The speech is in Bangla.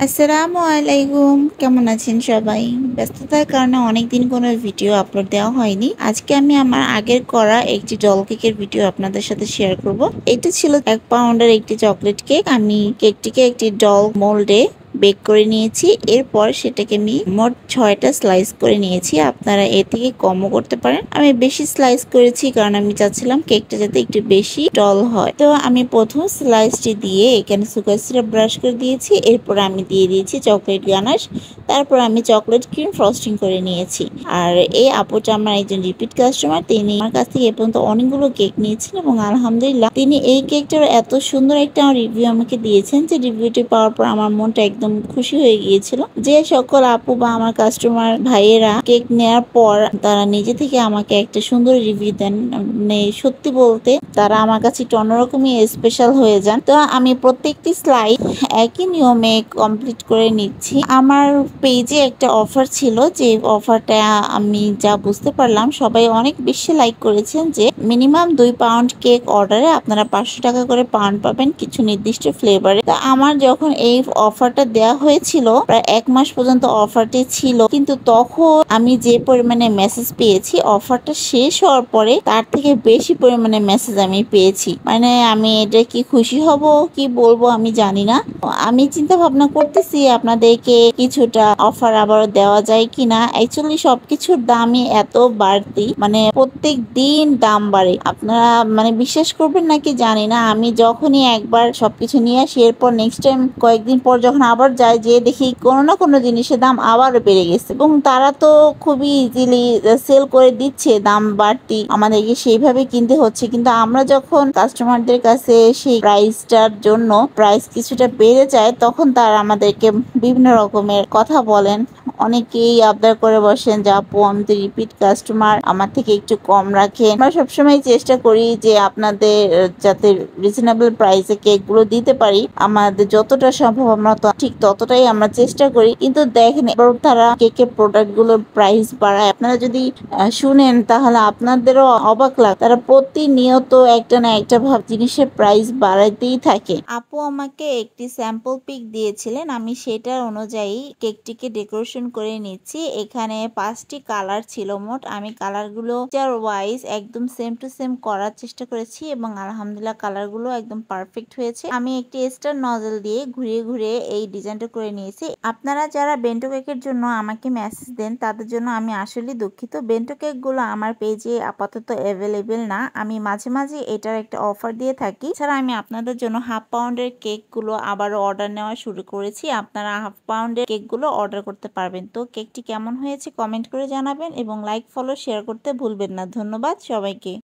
আসসালামু আলাইকুম, কেমন আছেন সবাই? ব্যস্ততার কারণে অনেকদিন কোনো ভিডিও আপলোড দেওয়া হয়নি। আজকে আমি আমার আগের করা একটি ডল কেকের ভিডিও আপনাদের সাথে শেয়ার করব। এটা ছিল 1 পাউন্ডের একটি চকলেট কেক। আমি কেকটিকে একটি ডল মোল্ডে বেক করে নিয়েছি। এরপর সেটাকে আমি মোট 6টা স্লাইস করে নিয়েছি। আপনারা এর থেকে কমও করতে পারেন। আমি বেশি স্লাইস করেছি কারণ আমি চাচ্ছিলাম কেকটা যাতে একটু বেশি ডল হয়। তো আমি প্রথম স্লাইসটি দিয়ে এখানে সুগার সিরাপ ব্রাশ করে দিয়েছি। এরপর আমি দিয়ে দিয়েছি চকলেট গানাশ। তারপর আমি চকলেট ক্রিম ফ্রস্টিং করে নিয়েছি। আর এই আপুটা আমার একজন রিপিট কাস্টমার। তিনি আমার কাছ থেকে এ পর্যন্ত অনেকগুলো কেক নিয়েছেন এবং আলহামদুলিল্লাহ তিনি এই কেকটার এত সুন্দর একটা রিভিউ আমাকে দিয়েছেন যে রিভিউটি পাওয়ার পর আমার মনটা একদম খুশি হয়ে গিয়েছিল। যে সকল আপু বা আমার কাস্টমার ভাইয়েরা কেক নেওয়ার পর তারা নিজে থেকে আমাকে একটা সুন্দর রিভিউ দেন, মানে সত্যি বলতে তারা আমার কাছে একটু অন্যরকমই স্পেশাল হয়ে যান। তো আমি প্রত্যেকটি স্লাইড একই নিয়মে কমপ্লিট করে নিচ্ছি। আমার পেজে একটা অফার ছিল, যে অফারটা আমি যা বুঝতে পারলাম সবাই অনেক বেশি লাইক করেছেন, যে মিনিমাম 2 পাউন্ড কেক অর্ডারে আপনারা 500 টাকা করে পাউন্ড পাবেন কিছু নির্দিষ্ট ফ্লেভারে। তা আমার যখন এই অফারটা দেওয়া হয়েছিল প্রায় 1 মাস পর্যন্ত অফারটি ছিল, কিন্তু তখন আমি যে পরিমাণে মেসেজ পেয়েছি অফারটা শেষ হওয়ার পরে তার থেকে বেশি পরিমাণে মেসেজ আমি পেয়েছি। মানে আমি এটা কি খুশি হব কি বলবো আমি জানি না। আমি চিন্তা ভাবনা করতেছি আপনাদেরকে কিছুটা অফার আবারও দেওয়া যায় কিনা। অ্যাকচুয়ালি সবকিছুর দামই এত বাড়তি, মানে প্রত্যেক দিন দাম বাড়ে। আপনারা মানে বিশ্বাস করবেন নাকি জানি না, আমি যখনই একবার সবকিছু নিয়ে আসি এরপর নেক্সট টাইম কয়েকদিন পর যখন আবার যাই, যেয়ে দেখি কোনো না কোনো জিনিসের দাম আবারও বেড়ে গেছে। এবং তারা তো খুবই ইজিলি সেল করে দিচ্ছে দাম বাড়তি, আমাদেরকে সেইভাবে কিনতে হচ্ছে। কিন্তু আমরা যখন কাস্টমারদের কাছে সেই প্রাইসটার জন্য প্রাইস কিছুটা বেড়ে যায় তখন তারা আমাদেরকে বিভিন্ন রকমের কথা বলেন। অনেকেই আবদার করে বসেন যে আপু আমি তো রিপিট কাস্টমার, আমার থেকে একটু কম রাখেন। আমরা সবসময় চেষ্টা করি যে আপনাদের যাতে রিজনেবল প্রাইসে কেকগুলো দিতে পারি, আমাদের যতটা সম্ভব আমরা ঠিক ততটাই আমরা চেষ্টা করি। কিন্তু দেখেন এবার তারা কেকের প্রোডাক্ট গুলোর প্রাইস বাড়ায়। আপনারা যদি শুনেন তাহলে আপনাদেরও অবাক লাগে। তারা প্রতিনিয়ত একটা না একটা জিনিসের প্রাইস বাড়াইতেই থাকে। আপু আমাকে একটি স্যাম্পল পিক দিয়েছিলেন, আমি সেটার অনুযায়ী কেকটিকে ডেকোরেশন করে নিচ্ছি। এখানে 5টি কালার ছিল মোট। আমি কালারগুলো ওয়াইজ একদম সেম টু সেম করার চেষ্টা করেছি এবং আলহামদুলিল্লাহ কালারগুলো একদম পারফেক্ট হয়েছে। আমি একটি স্টার নজল দিয়ে ঘুরিয়ে ঘুরিয়ে এই ডিজাইনটা করে নিয়েছি। আপনারা যারা বেন্টো কেকের জন্য আমাকে মেসেজ দেন তাদের জন্য আমি আসলে দুঃখিত। বেন্টো কেকগুলো আমার পেজে আপাতত অ্যাভেলেবেল না। আমি মাঝে মাঝে এটার একটা অফার দিয়ে থাকি। এছাড়া আমি আপনাদের জন্য 1/2 পাউন্ডের কেকগুলো আবারও অর্ডার নেওয়া শুরু করেছি। আপনারা 1/2 পাউন্ডের কেকগুলো অর্ডার করতে পারবেন। তো কেকটি কেমন হয়েছে কমেন্ট করে জানাবেন এবং লাইক, ফলো, শেয়ার করতে ভুলবেন না। ধন্যবাদ সবাইকে।